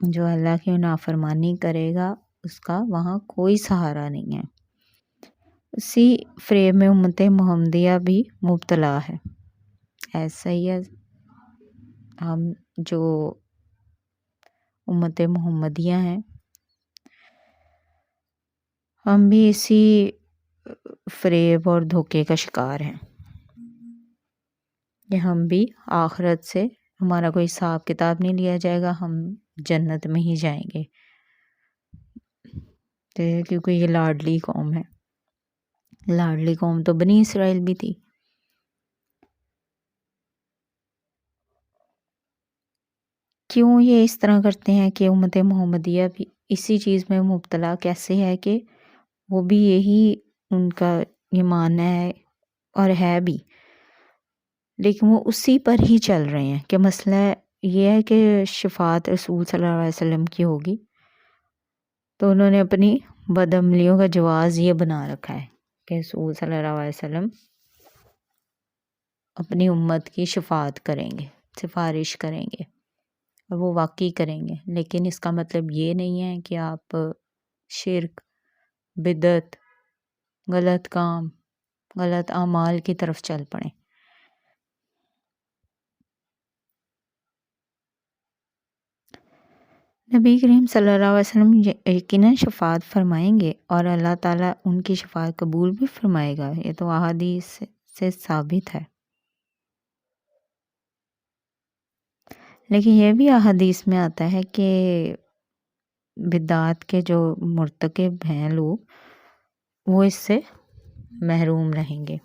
جو اللہ کی نافرمانی کرے گا اس کا وہاں کوئی سہارا نہیں ہے۔ اسی فریب میں امت محمدیہ بھی مبتلا ہے۔ ایسا ہی ہے ہم جو امت محمدیہ ہیں، ہم بھی اسی فریب اور دھوکے کا شکار ہیں کہ ہم بھی آخرت سے ہمارا کوئی حساب کتاب نہیں لیا جائے گا، ہم جنت میں ہی جائیں گے، کیونکہ یہ لاڈلی قوم ہے۔ لاڈلی قوم تو بنی اسرائیل بھی تھی۔ کیوں یہ اس طرح کرتے ہیں کہ امت محمدیہ بھی اسی چیز میں مبتلا کیسے ہے کہ وہ بھی یہی ان کا یہ ماننا ہے اور ہے بھی، لیکن وہ اسی پر ہی چل رہے ہیں کہ مسئلہ یہ ہے کہ شفاعت رسول صلی اللہ علیہ وسلم کی ہوگی، تو انہوں نے اپنی بدعملیوں کا جواز یہ بنا رکھا ہے کہ رسول صلی اللہ علیہ وسلم اپنی امت کی شفاعت کریں گے، سفارش کریں گے، اور وہ واقعی کریں گے، لیکن اس کا مطلب یہ نہیں ہے کہ آپ شرک، بدعت، غلط کام، غلط اعمال کی طرف چل پڑیں۔ نبی کریم صلی اللہ علیہ وسلم یقیناً شفاعت فرمائیں گے اور اللہ تعالیٰ ان کی شفاعت قبول بھی فرمائے گا، یہ تو احادیث سے ثابت ہے۔ لیکن یہ بھی احادیث میں آتا ہے کہ بدعات کے جو مرتکب ہیں لوگ وہ اس سے محروم رہیں گے۔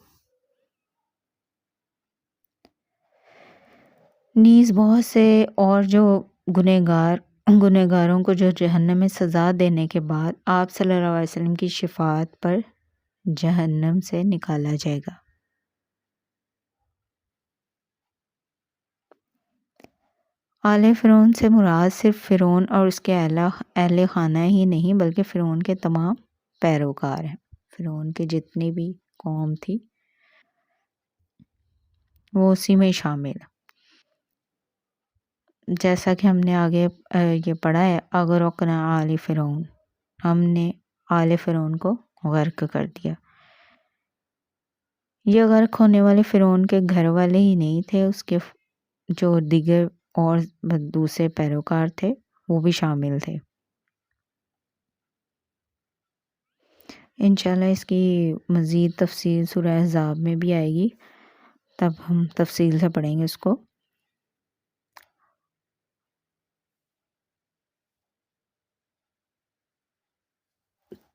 نیز بہت سے اور جو گنہگاروں کو جو جہنم میں سزا دینے کے بعد آپ صلی اللہ علیہ وسلم کی شفاعت پر جہنم سے نکالا جائے گا۔ آل فرعون سے مراد صرف فرعون اور اس کے اہل خانہ ہی نہیں بلکہ فرعون کے تمام پیروکار ہیں۔ فرعون کے جتنی بھی قوم تھی وہ اسی میں شامل ہے۔ جیسا کہ ہم نے آگے یہ پڑھا ہے، اغرقنا آل فرعون، ہم نے آل فرعون کو غرق کر دیا۔ یہ غرق ہونے والے فرعون کے گھر والے ہی نہیں تھے، اس کے جو دیگر اور دوسرے پیروکار تھے وہ بھی شامل تھے۔ انشاءاللہ اس کی مزید تفصیل سورہ احزاب میں بھی آئے گی، تب ہم تفصیل سے پڑھیں گے اس کو۔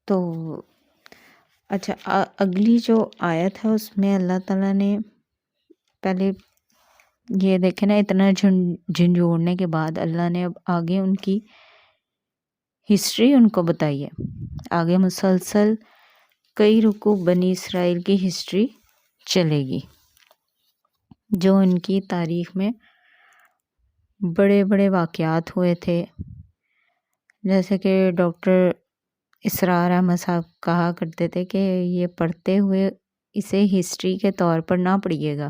تو اچھا، اگلی جو آیت ہے اس میں اللہ تعالیٰ نے پہلے یہ دیکھے نا، اتنا جھنجھوڑنے کے بعد اللہ نے اب آگے ان کی ہسٹری ان کو بتائی ہے۔ آگے مسلسل کئی رکوع بنی اسرائیل کی ہسٹری چلے گی جو ان کی تاریخ میں بڑے بڑے واقعات ہوئے تھے، جیسے کہ ڈاکٹر اسرار احمد صاحب کہا کرتے تھے کہ یہ پڑھتے ہوئے اسے ہسٹری کے طور پر نہ پڑھیے گا،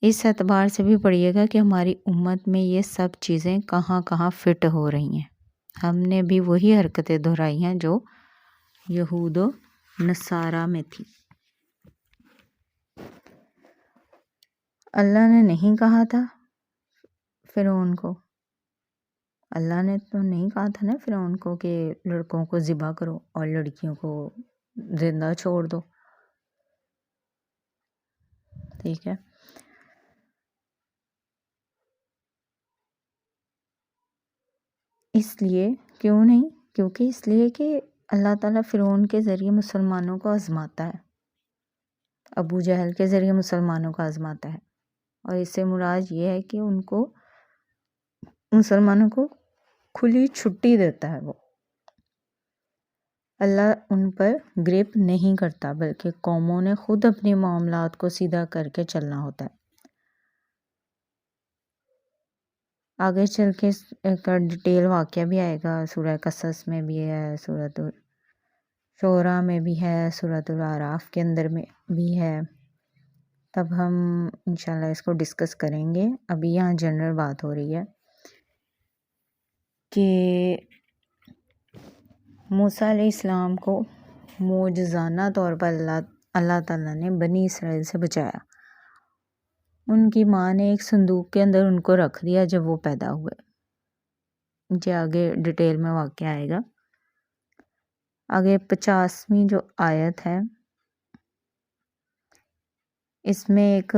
اس اعتبار سے بھی پڑھیے گا کہ ہماری امت میں یہ سب چیزیں کہاں کہاں فٹ ہو رہی ہیں۔ ہم نے بھی وہی حرکتیں دہرائی ہیں جو یہود و نصارہ میں تھی۔ اللہ نے نہیں کہا تھا فرعون کو، اللہ نے تو نہیں کہا تھا نا فرعون کو کہ لڑکوں کو ذبح کرو اور لڑکیوں کو زندہ چھوڑ دو، ٹھیک ہے۔ اس لیے کیوں نہیں؟ کیونکہ اس لیے کہ اللہ تعالیٰ فرعون کے ذریعے مسلمانوں کو آزماتا ہے، ابو جہل کے ذریعے مسلمانوں کو آزماتا ہے، اور اس سے مراد یہ ہے کہ ان کو مسلمانوں کو کھلی چھٹی دیتا ہے۔ وہ اللہ ان پر گریپ نہیں کرتا بلکہ قوموں نے خود اپنے معاملات کو سیدھا کر کے چلنا ہوتا ہے۔ آگے چل کے ایک ڈیٹیل واقعہ بھی آئے گا، سورہ قصص میں بھی ہے، سورۃ شعراء میں بھی ہے، سورۃ الاعراف کے اندر میں بھی ہے تب ہم انشاءاللہ اس کو ڈسکس کریں گے۔ ابھی یہاں جنرل بات ہو رہی ہے کہ موسیٰ علیہ السلام کو معجزانہ طور پر اللہ تعالیٰ نے بنی اسرائیل سے بچایا۔ ان کی ماں نے ایک صندوق کے اندر ان کو رکھ دیا جب وہ پیدا ہوئے۔ جو آگے ڈیٹیل میں واقعہ آئے گا۔ آگے 50ویں جو آیت ہے اس میں ایک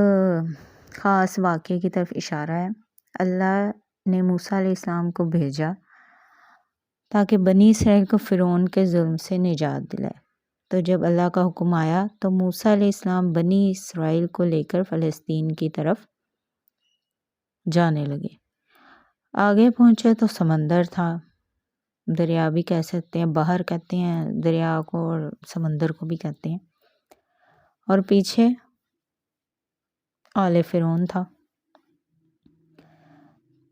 خاص واقعے کی طرف اشارہ ہے۔ اللہ نے موسیٰ علیہ السلام کو بھیجا تاکہ بنی اسرائیل کو فرعون کے ظلم سے نجات دلائے۔ تو جب اللہ کا حکم آیا تو موسیٰ علیہ السلام بنی اسرائیل کو لے کر فلسطین کی طرف جانے لگے۔ آگے پہنچے تو سمندر تھا، دریا بھی کہہ سکتے ہیں، بحر کہتے ہیں دریا کو اور سمندر کو بھی کہتے ہیں، اور پیچھے آل فرعون تھا۔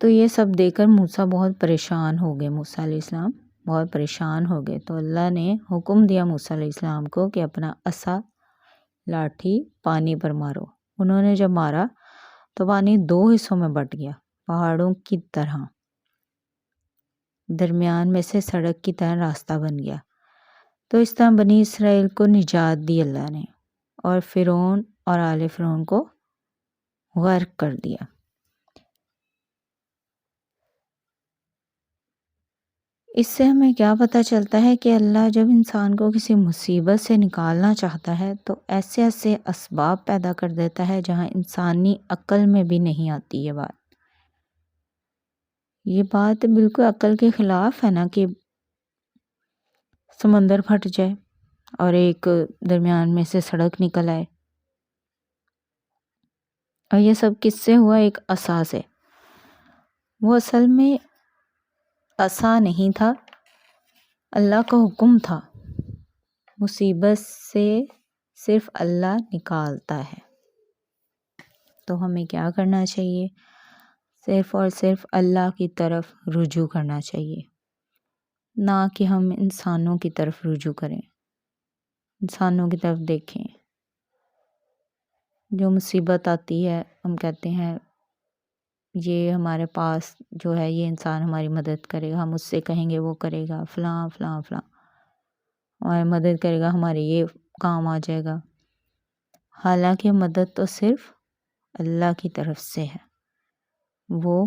تو یہ سب دیکھ کر موسیٰ بہت پریشان ہو گئے، موسیٰ علیہ السلام بہت پریشان ہو گئے۔ تو اللہ نے حکم دیا موسیٰ علیہ السلام کو کہ اپنا عصا لاٹھی پانی پر مارو۔ انہوں نے جب مارا تو پانی 2 حصوں میں بٹ گیا، پہاڑوں کی طرح، درمیان میں سے سڑک کی طرح راستہ بن گیا۔ تو اس طرح بنی اسرائیل کو نجات دی اللہ نے، اور فرعون اور آل فرعون کو غرق کر دیا۔ اس سے ہمیں کیا پتہ چلتا ہے کہ اللہ جب انسان کو کسی مصیبت سے نکالنا چاہتا ہے تو ایسے ایسے اسباب پیدا کر دیتا ہے جہاں انسانی عقل میں بھی نہیں آتی۔ یہ بات بالکل عقل کے خلاف ہے نا کہ سمندر پھٹ جائے اور ایک درمیان میں سے سڑک نکل آئے، اور یہ سب کس سے ہوا؟ ایک عصا سے۔ وہ اصل میں عصا نہیں تھا، اللہ کا حکم تھا۔ مصیبت سے صرف اللہ نکالتا ہے۔ تو ہمیں کیا کرنا چاہیے؟ صرف اور صرف اللہ کی طرف رجوع کرنا چاہیے، نہ کہ ہم انسانوں کی طرف رجوع کریں، انسانوں کی طرف دیکھیں۔ جو مصیبت آتی ہے ہم کہتے ہیں یہ ہمارے پاس جو ہے یہ انسان ہماری مدد کرے گا، ہم اس سے کہیں گے وہ کرے گا، فلاں فلاں فلاں ہماری مدد کرے گا، ہمارے یہ کام آ جائے گا۔ حالانکہ مدد تو صرف اللہ کی طرف سے ہے، وہ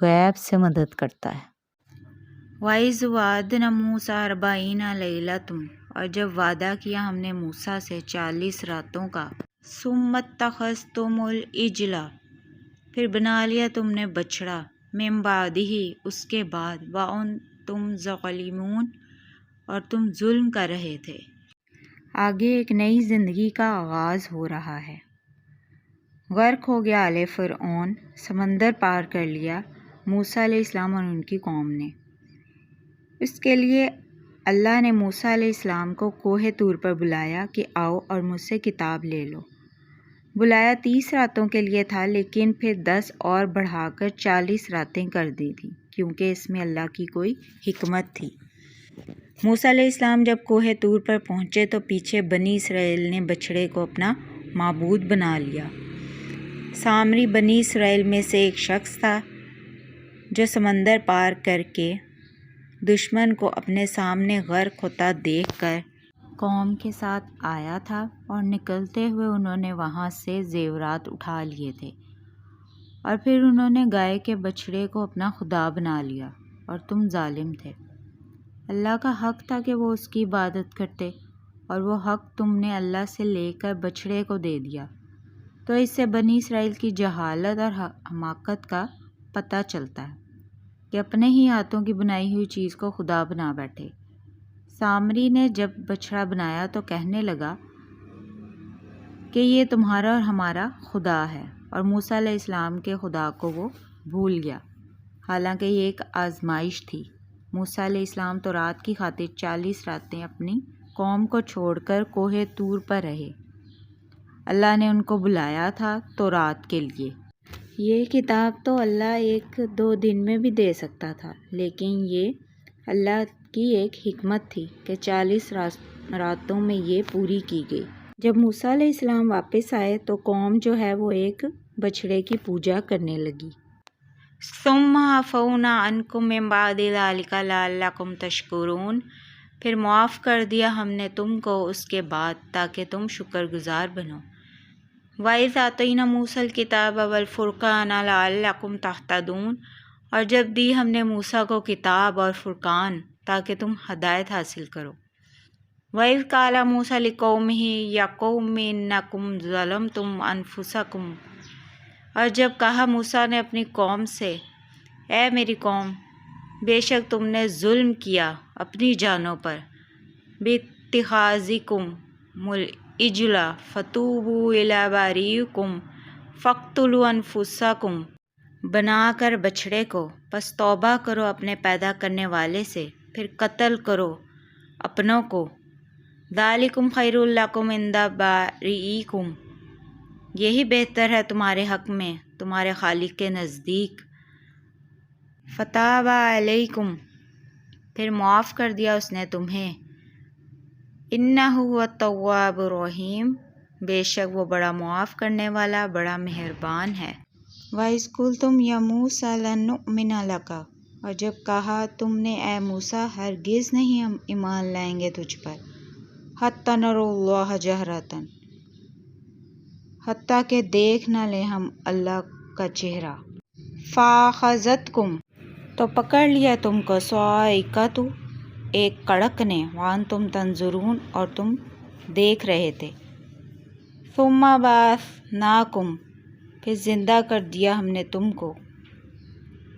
غیب سے مدد کرتا ہے۔ وَإِذْ وَعَدْنَا مُوسَىٰ 40 لَيْلَةً، اور جب وعدہ کیا ہم نے موسیٰ سے 40 راتوں کا، ثُمَّ اتَّخَذْتُمُ الْعِجْلَ، پھر بنا لیا تم نے بچڑا، مِن بَعْدِهِ، اس کے بعد، وَأَنْتُمْ ظَالِمُونَ، اور تم ظلم کر رہے تھے۔ آگے ایک نئی زندگی کا آغاز ہو رہا ہے۔ غرق ہو گیا آل فرعون، سمندر پار کر لیا موسیٰ علیہ السلام اور ان کی قوم نے۔ اس کے لیے اللہ نے موسیٰ علیہ السلام کو کوہ طور پر بلایا کہ آؤ اور مجھ سے کتاب لے لو۔ بلایا 30 راتوں کے لیے تھا، لیکن پھر 10 اور بڑھا کر 40 راتیں کر دی تھیں، کیونکہ اس میں اللہ کی کوئی حکمت تھی۔ موسیٰ علیہ السلام جب کوہ طور پر پہنچے تو پیچھے بنی اسرائیل نے بچڑے کو اپنا معبود بنا لیا۔ سامری بنی اسرائیل میں سے ایک شخص تھا جو سمندر پار کر کے دشمن کو اپنے سامنے غرق ہوتا دیکھ کر قوم کے ساتھ آیا تھا، اور نکلتے ہوئے انہوں نے وہاں سے زیورات اٹھا لیے تھے، اور پھر انہوں نے گائے کے بچڑے کو اپنا خدا بنا لیا، اور تم ظالم تھے۔ اللہ کا حق تھا کہ وہ اس کی عبادت کرتے، اور وہ حق تم نے اللہ سے لے کر بچڑے کو دے دیا۔ تو اس سے بنی اسرائیل کی جہالت اور حماقت کا پتہ چلتا ہے کہ اپنے ہی ہاتھوں کی بنائی ہوئی چیز کو خدا بنا بیٹھے۔ سامری نے جب بچڑا بنایا تو کہنے لگا کہ یہ تمہارا اور ہمارا خدا ہے، اور موسیٰ علیہ السلام کے خدا کو وہ بھول گیا، حالانکہ یہ ایک آزمائش تھی۔ موسیٰ علیہ السلام تو رات کی خاطر 40 راتیں اپنی قوم کو چھوڑ کر کوہ طور پر رہے۔ اللہ نے ان کو بلایا تھا تورات کے لیے۔ یہ کتاب تو اللہ 1-2 دن میں بھی دے سکتا تھا، لیکن یہ اللہ کی ایک حکمت تھی کہ 40 راتوں میں یہ پوری کی گئی۔ جب موسیٰ علیہ السلام واپس آئے تو قوم جو ہے وہ ایک بچھڑے کی پوجا کرنے لگی۔ ثم عفونا عنکم من بعد ذلک لعلکم تشکرون، پھر معاف کر دیا ہم نے تم کو اس کے بعد تاکہ تم شکر گزار بنو۔ وَإِذْ آتَيْنَا مُوسَى الْكِتَابَ وَالْفُرْقَانَ لَعَلَّكُمْ تَهْتَدُونَ، اور جب دی ہم نے موسیٰ کو کتاب اور فرقان تاکہ تم ہدایت حاصل کرو۔ وَإِذْ قَالَ مُوسَىٰ لِقَوْمِهِ يَا قَوْمِ إِنَّكُمْ ظَلَمْتُمْ أَنفُسَكُمْ، اور جب کہا موسیٰ نے اپنی قوم سے، اے میری قوم، بے شک تم نے ظلم کیا اپنی جانوں پر، بِاتِّخَاذِكُمُ الْعِجْلَ فَتُوبُوا إِلَىٰ بَارِئِكُمْ فَاقْتُلُوا أَنفُسَكُمْ، بنا کر بچھڑے کو، پس توبہ کرو اپنے پیدا کرنے والے سے، پھر قتل کرو اپنوں کو، ذَلِكُمْ خَيْرٌ لَكُمْ عِندَ بَارِئِكُمْ، یہی بہتر ہے تمہارے حق میں تمہارے خالق کے نزدیک۔ فَتَابَ عَلَيْكُمْ، پھر معاف کر دیا اس نے تمہیں، إِنَّهُ هُوَ التَّوَّابُ الرَّحِيمُ، بے شک وہ بڑا معاف کرنے والا بڑا مہربان ہے۔ وَإِذْ قُلْتُمْ يَا مُوسَىٰ لَن نُّؤْمِنَ لَكَ، اور جب کہا تم نے اے موسیٰ ہرگز نہیں ہم ایمان لائیں گے تجھ پر، حَتَّىٰ نَرَوْا اللَّهَ جَهْرَةً، حتیٰ کہ دیکھ نہ لیں ہم اللہ کا چہرہ۔ فَأَخَذَتْكُمْ، تو پکڑ لیا تم کو، صَاعِقَةُ، ایک کڑک نے، وَأَنْتُمْ تَنظُرُونَ، اور تم دیکھ رہے تھے۔ ثُمَّ بَعَثْنَاكُمْ، پھر زندہ کر دیا ہم نے تم کو،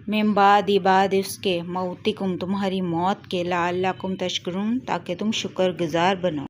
من بعد اس کے، موتکم، تمہاری موت کے، لعلکم تشکرون، تاکہ تم شکر گزار بنو۔